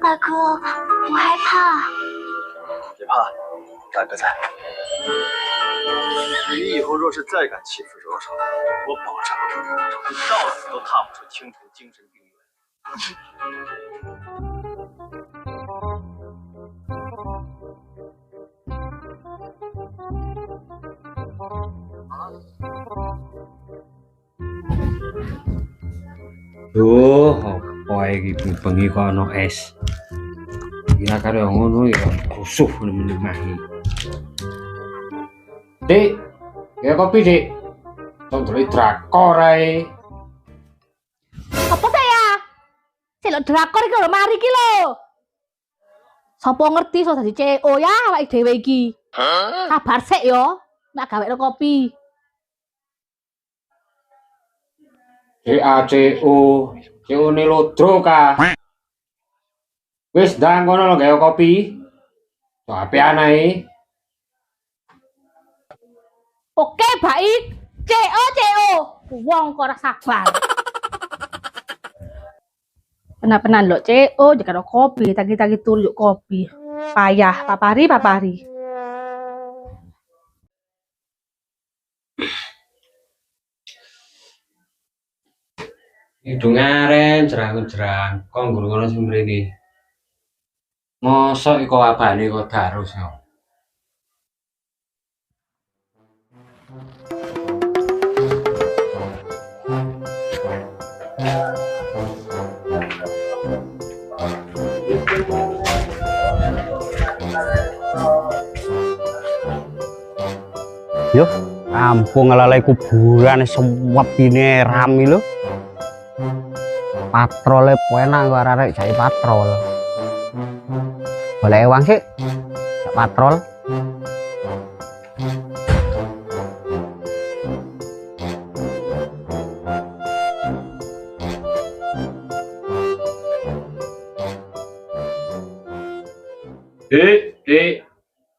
大哥，我害怕。别怕，大哥在。你以后若是再敢欺负柔柔，我保证你到死都踏不出青城精神病院。Duh, apa iki bengi kok ana es. Ya karo ngono ya rusuh menehi. Dik, ya kopi, Dik. Tonton drakor ae. Apa saya? Celok drakor iki lho mari iki lho. Sopo ngerti iso dadi CEO ya awake dhewe iki. Sabar sik yo, nek gawekno kopi. CACO, CO ne lodro ka. Wis ndang kono lho gawe kopi. Kok apean ae. Oke, baik. CO. Wong kok ora sabar. Penan-penan lho CO jekaro kopi, tagi-tagi turu yuk kopi. Payah, papari. Hidung aren jerang-jerang kok ngono sing mrene. Mosok iko abane kok darus yo. Yo, kampung lalai kuburan suwep ini rame lho. Patrolnya enak gua arek jai patrol. Boleh uang sih? Jak patrol. Dik.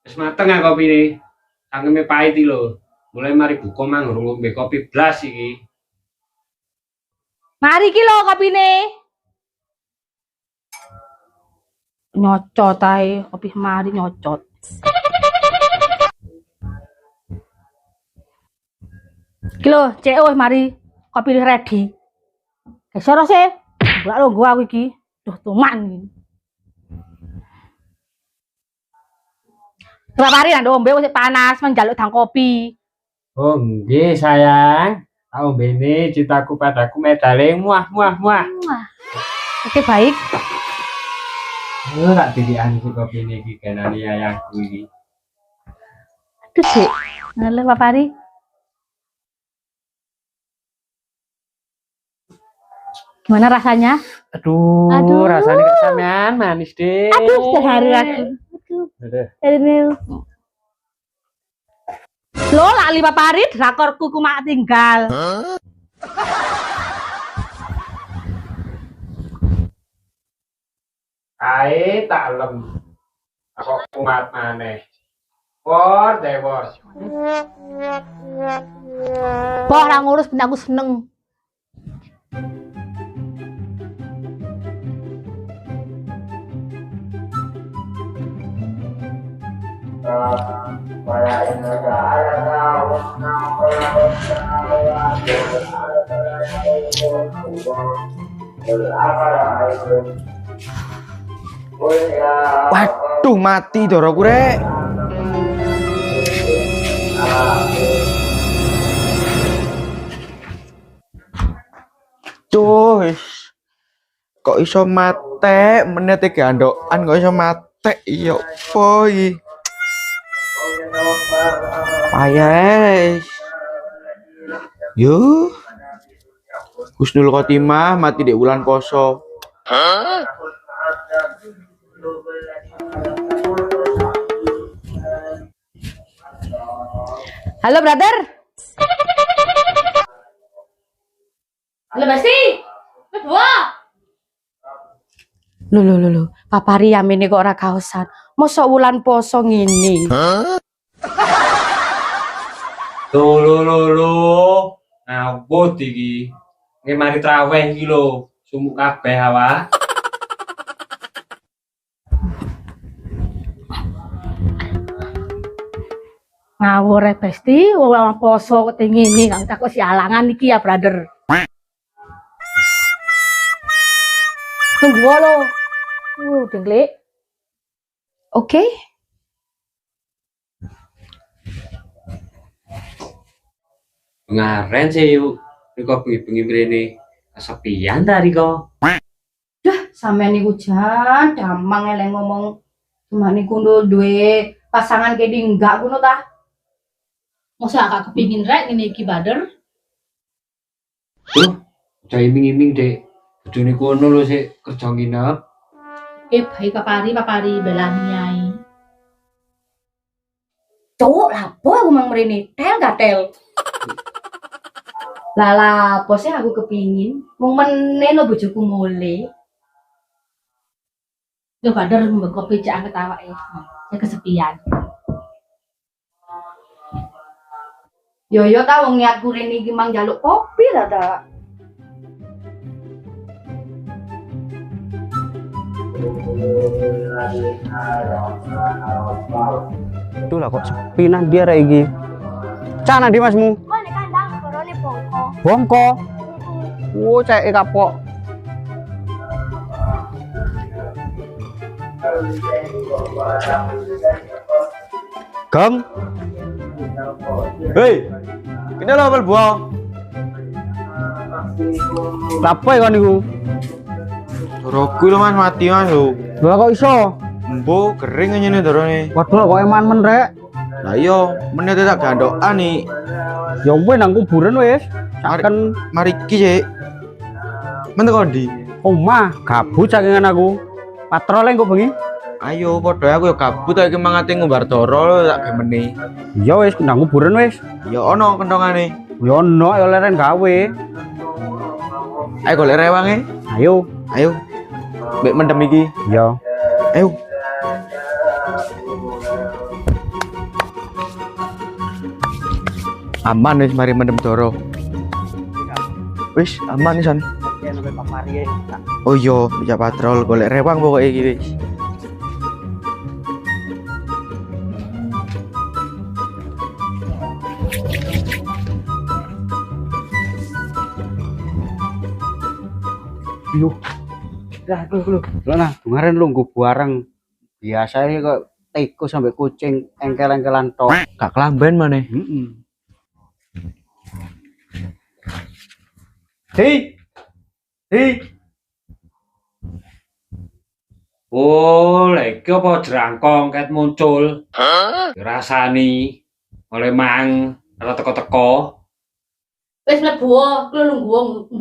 Wis mateng ah kopine. Cangkeme pahit iki lho. Mulai mari buka mang urung ngombe kopi blas iki. Mari iki lho kopine. Nyocot ae, kopi mari nyocot. Iki lho, CO mari kopi ready. Gesoro sih. Mbak lho gua aku iki. Duh, tuman iki. Kepari nang ombe wis panas menjaluk dang kopi. Oh nggih sayang. Tak ombene cintaku padaku medale muah. Oke baik. Tak dilihan si kopi ini iki kenane ayahku iki. Aduh, Dik. Halo, Pak Pari. Gimana rasanya? Aduh. Rasanya kayak sampean manis deh. Aduh, sehari aku. Aduh. Ini. Lo lali Pak Pari, drakorku ku mak tinggal. Ae tak lem. Kok kumat maneh. Wor. Boh, ora ngurus ben aku seneng. Waduh, mati doroku rek. Duh, kok iso mate menit iki andokan kok iso mate iya opo iki. Payah. Yo. Husnul Khotimah mati di bulan poso. Halo, brother. Halo, Basti. Kedua. Lho. Papari yamene kok ora kaosan. Mosok wulan poso ngene. Lho. Ngawut iki. Nggih mari traweh iki lho. Sumuk kabeh awak. Ngawur ya Besti, wong poso kok ngene kang takut sialangan iki ya, brother. Tunggu lo. Dengklik. Oke. Ngaren sih yuk. Riko bengi-bengi mrene kesepian ta Riko. Sampeyan niku jan damang eleng ngomong cuma niku duwe pasangan kedi enggak ngono ta. Mosok agak kepingin rek ngene iki bader. Tuh, aja iming-iming Dek. Bojone kono lho sik kerja nginep. Baik papari belani nyai. Cowok lapo aku mang mrene, tel gak tel. Lala, posnya aku kepingin mung meneh lo bojoku mule. Yo badar mbek kopi cak anget awake. Ya kesepian. Yo ta wong niatku rene iki mang njaluk kopi ta ta. Itulah kok sepi nang dia rek iki. Cana di masmu. Kok nek kandang borone bongko. Bongko. Oh, cek kapok. Gam. Hei. Kene lho apel buah. Lapo ya kon niku? Doroku lho Mas mati Mas lho. Lah kok iso? Embo kering ngene dorone. Waduh kok eman men rek. Lah iya, meneh tak gandokan nih. Ya wis nang kuburan wis. Saken Mari iki sik. Men teko ndi? omah gabut sakingan aku. Patrol kok bengi. Ayo padha aku ya gabut iki mangate ngumbar doro tak gemeni. Ya wis nang kuburan wis. Ya ono kentongane. Ya ono ya leren gawe. Ayo golek rewange. Ayo. Ayo. Mbek mendem iki. Ya. Ayo. Aman wis mari mendem doro. Wis aman nih San. Oh iya, bisa patrol golek rewang pokoknya iki wis. Yo. Lah lu. Lah nah, kemarin lu nggo bareng. Biasanya kok tikus sampai kucing engkel-engkelan tok. Gak kelamben maneh. Heeh. Hei. Hei. Oh, lek iki apa jerangkong ket muncul. Rasani oleh mang ora teko-teko. Wis mlebu, ku nunggu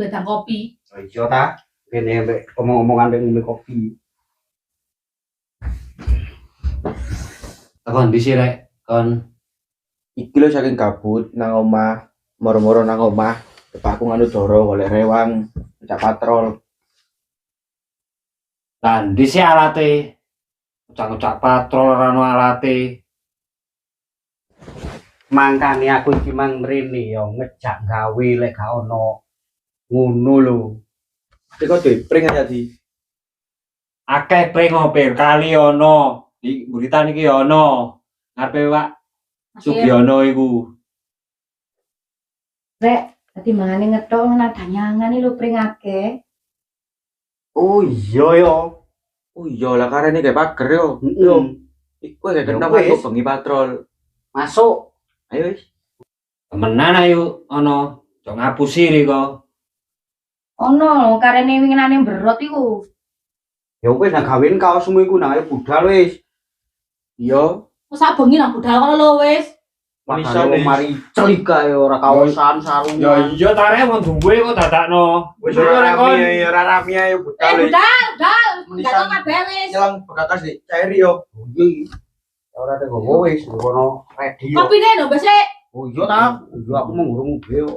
ndang kopi. Oh iya ta. Kene mbek omong-omongan mbek ngombe kopi. Takon disi rek, kon Iki lho saking gabut nang omah, moro-moro nang omah. Bapakku nganu doro golek rewang, ngajak patrol. lan disi alate. Ucak-ucak patrol ora ono alate. Mangkane aku iki mang mrene ya ngejak gawe lek gak ono ngono lho. Iki kok depring aja di. Akeh pring ngopir kali ono. Di buritan iki ono. Ngarepe Pak Sugiono iku. Rek, tadi mangane ngetok nadanyangan lho pring akeh. Oh iya ya. Oh iya lah karene kayak pager yo. Heeh. Iku kayak Ya kenapa wis. kok bengi patrol. Masuk. Ayo wis. Temenan ayo ono. Jok ngapusi Riko. Ono karene winginane berot iku. Ya wis nang gawein kaosmu iku nang ayo budal wis. Iya. Wes sak bengi nang budal kono lho wis. Padahal mari celik kae ora kaosan sarung. iya ta rek wong duwe kok dadakno. Wis ora rame, ora rame ayo budal. wis. Budal. Menisan. Budal kabeh wis. Nyelang begakas di cairi yo. Iki. Ora ada gowo wis ono ready yo. Kopine lho wis sik. Oh iya ta. Iya aku mau ngurung mobil yo.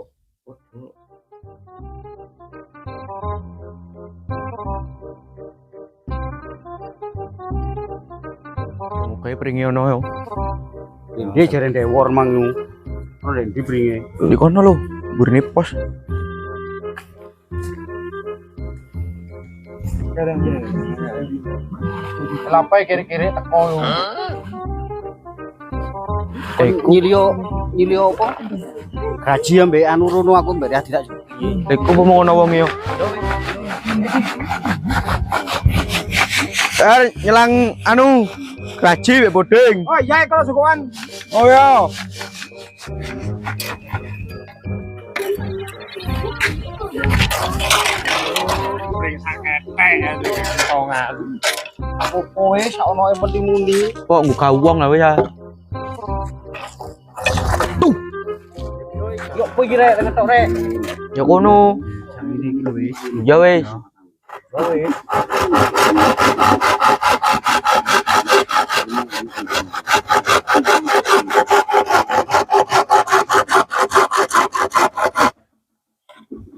Mukae pringe ono yo. Dia jare ndek war mang yo. Ono ndek ndi bringe. Di kono lho, burine pos. Lapai kiri-kiri teko yo. Nyilio apa? Gaji ambek anu rono aku mbek Adi tak piye. Iku apa mau ngono wong yo. Nyelang anu gaji mek bodeng. Oh iya kalau sukuan. Oh ya. Aku kowe sak ono e penting muni. Kok ngbuka uang lah wis ya. Yuk kowe iki rek ngetok rek. Ya kono. Samine iki lho wis. Ya wis. Wis.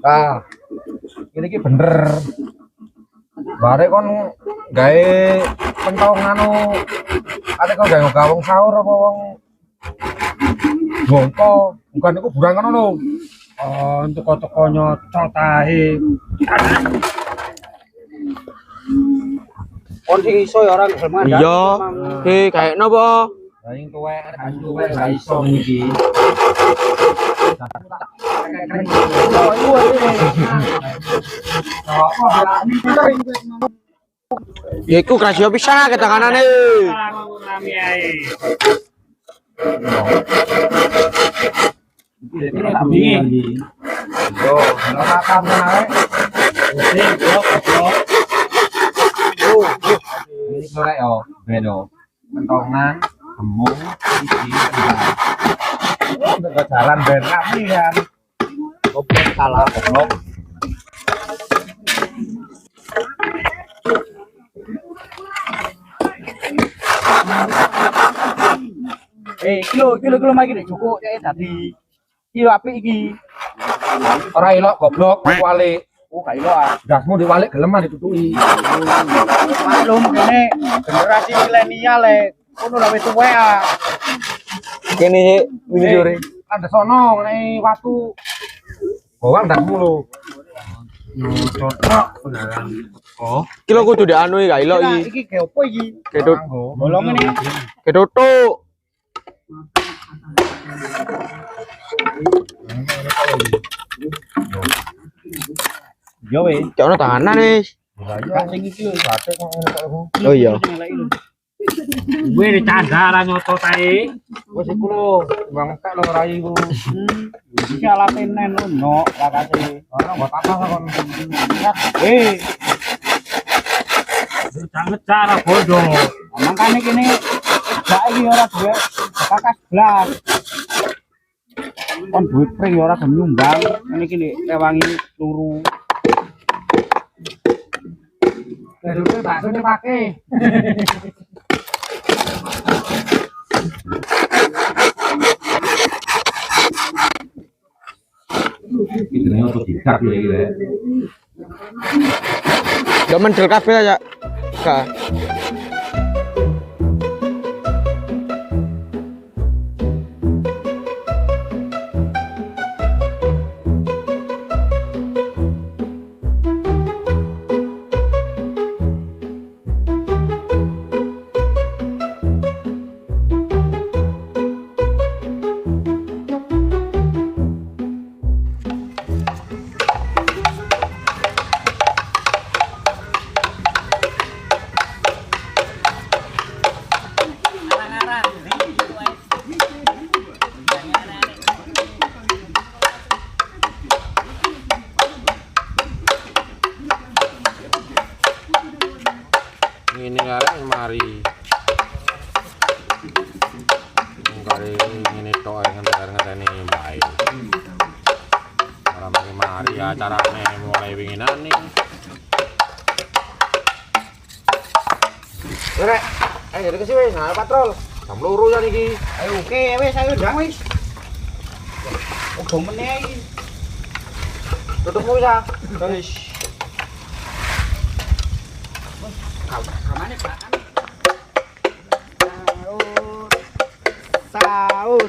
Ah, ini ki bener. Bare kon gawe pentong anu, ate kok gawe gawong sahur apa wong bongko, bukan iku burang ngono lho. Oh, teko-teko nyocot ae. Kon sing iso ya ora gelem ngandani. Iya. Kayak napa? Lah ing tuwek ra iso iki. Ya iku krasio bisa ketanganane. Yo, ora makan ae. Ini sore yo, beno. Mentongan, gemung, iki untuk jalan ben rapi kan. Goblok salah goblok. Kilo magi nek cukup kayak tadi. Kilo apik iki. Ora elok goblok walik. Oh, gak ilo ah. Gasmu diwalik geleman ditutuki. Maklum kene generasi milenial ngono lah wis tuwek ah. Kene wingi sore. Ada sono nek watu. Bawang ndakmu lho. Cocok beneran. Oh, Kilo kudu dianu gak elok iki. Iki ge opo iki? Kedut Bolong ini. ketutuk. Yo weh. Cek ono tanganan wis. Gak sing iki lho bate kok ngono kok. Oh iya. gue dicanda ra nyotot ae. Wis iku lho, bang tek lho rai iku. Iki alate nen ono lakase. Ora mbok tambah kon. Jangan cara bodoh. Makane kene gak iki ora duwe kakas blas. Kon duit pring ora gelem nyumbang. Ngene iki nek rewangi turu. Duduk bakso dipakai. Ini apa dikat ya gitu ya. Gak mendel kabeh aja. Gak. Ini arek mari. Kali ini tok ngenteni bae. Ora mari acarane mulai winginan iki. Rek, ayo dek wis nah patrol. Jam 2 ya niki. Ayo oke wis ayo ndang wis. Ojo meneh iki. Tutupmu wis ah. Wis. Kamane Pak? Sahur.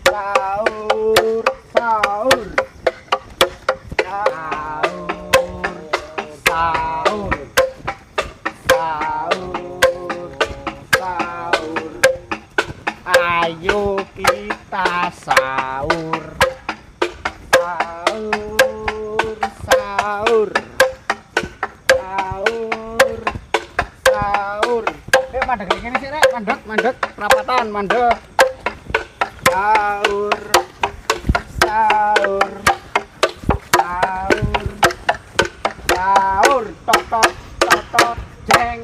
Sahur. Sahur. Sahur. Sahur. Sahur. Sahur. Sahur. Sahur. Sahur. Sahur. Sahur. Sahur. Mandek ngene sih rek, mandek, perapatan mandek. Sahur. Sahur. Sahur. Sahur. Tot jeng.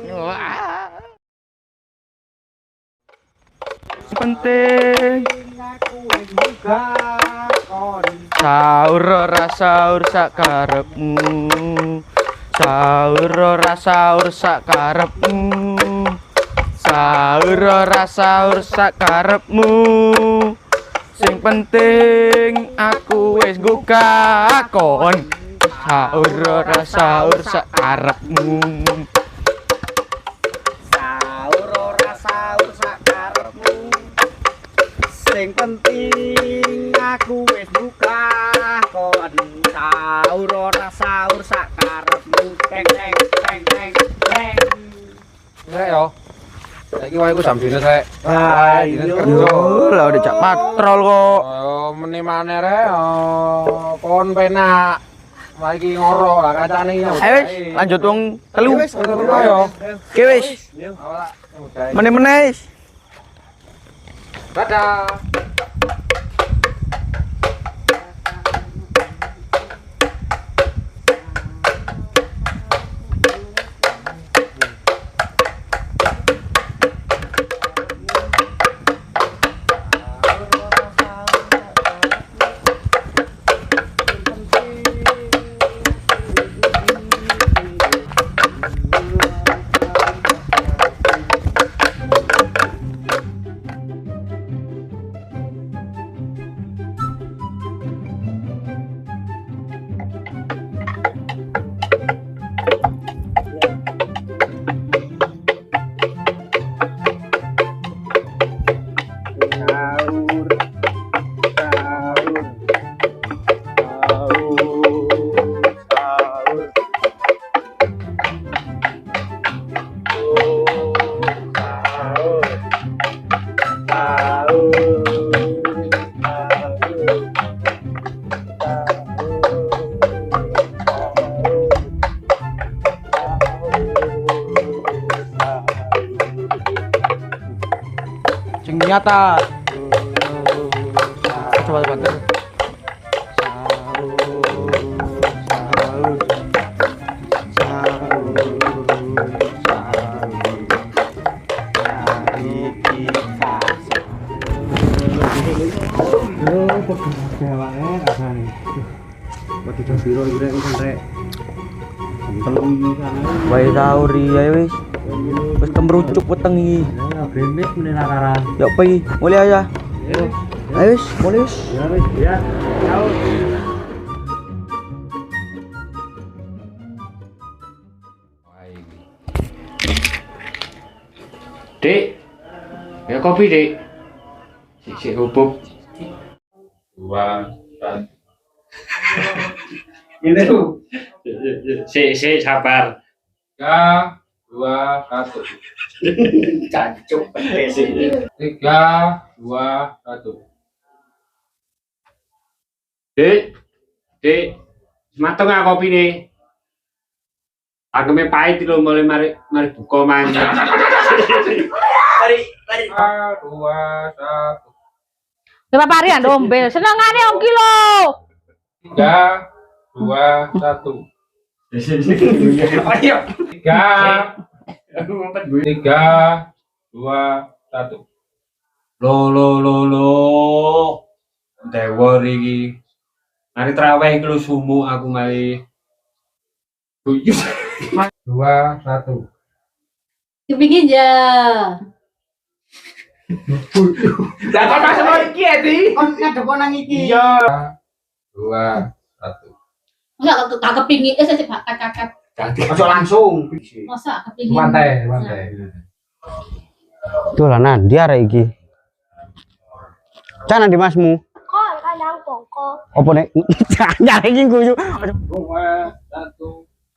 Penting Aku juga kon. sahur ora sahur sak karepmu. Sahur ora sahur sak karepmu. Sahur ora sahur sak karepmu. Sing penting aku wis nggo kakon. Sahur ora sahur sak karepmu. Sahur ora sahur sak karepmu. Sing penting aku wis buka kon. Sahur ora sahur sak karepmu. Teng teng teng teng teng. Rek yo. Saiki wae ku jam dine rek. Ah, Lah udah cak patrol kok. Oh, meneh maneh rek. Pon penak. Wae iki ngoro lah kacane iki. Ayo wis lanjut wong telu. Ayo. Oke wis. Meneh-meneh. Dadah. Sing nyata. Coba bantu. Wae sahur ya wis. Wis kemrucuk weteng iki. Bremes meneh lakaran. Ya apa iki? Mulai aja. Ayo wis, mulai wis. Ya wis, ya. Dek. Ya kopi, Dek. Sik hubub. Ini tuh. Sik sabar. 3, 2, 1. Cancuk pedes. 3, 2, 1. Dek. Mateng ah kopine. Ageme pahit lho mulai mari buka mangan. Mari. 3, 2, 1. Lima pari ando ombe, senengane om kilo. 3, 2, 1. Ayo. 3, 2, 1. Lo. Dewor iki. Mari traweh iki lho sumu aku mari. 2, 1. Kepingin ya. Lah kok pas ono iki ya, Di? Kon ngadep nang iki. Iya. 2, 1. Enggak kepingin, saya kakak. Ojo langsung. Masa kepingin. Mantai. Dolanan dia arek iki. Cana di masmu. Kok kandang bongko. Apa nek nyare iki guyu. 2, 1.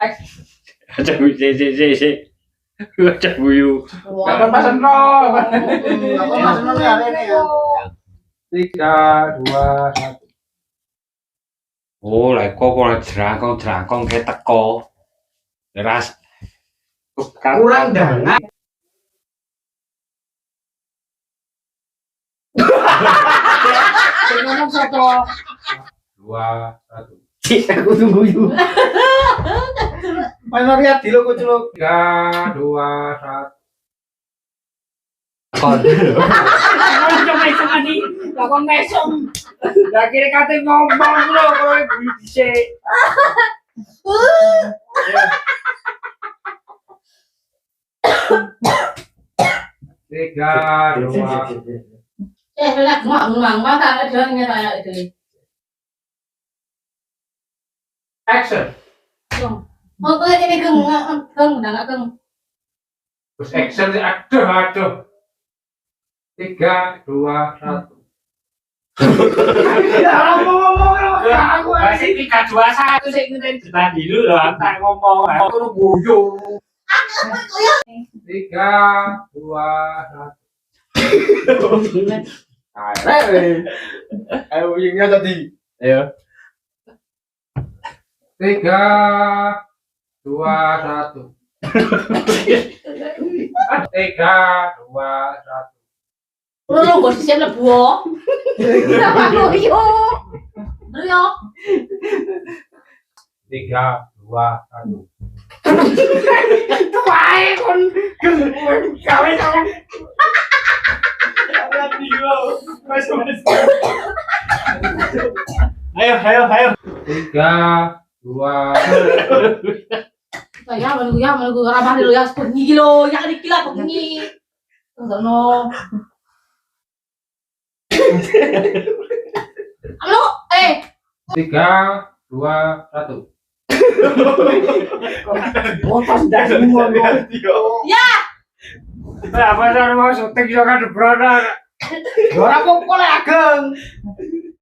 Aja sik. Aja guyu. Kapan pasen ro? Kapan pasen ro ya rene ya. 3, 2, 1. Oh, lek kok jerangkong kayak teko. Ras. Kurang dangan. Sing ngomong sapa? 2, 1. Cik, aku tunggu yuk. Mana lihat di lo kuculuk. 3, 2, 1. Coba sekali. Lah kok mesum. Lah kira kate ngomong lo kalau ibu dhisik. Tiga, dua. Lihat ngomong mata ada kayak itu. Action. Oh, ini geng, enggak geng. Terus action sih, aduh. 3, 2, 1. Ngomong lo aku. Masih 3, 2, 1 sih ngeten cerita dulu loh, tak ngomong. Aku lu guyu. 3, 2, 1. Ayo yang tadi. Ayo. 3, 2, 1. 3, 2, 1. Lu bos siap lebu. Aku yo. Lu yo. 3, 2, 1. Tuai kon gawe sama. Ayo. 3, 2. Ya, menunggu ramah dulu ya, bunyi kilo, ya iki lah bunyi. Sono. Halo, 3, 2, 1. Botas dah semua lo. ya. Apa sih mau syuting juga di Brana? Ora kok oleh ageng.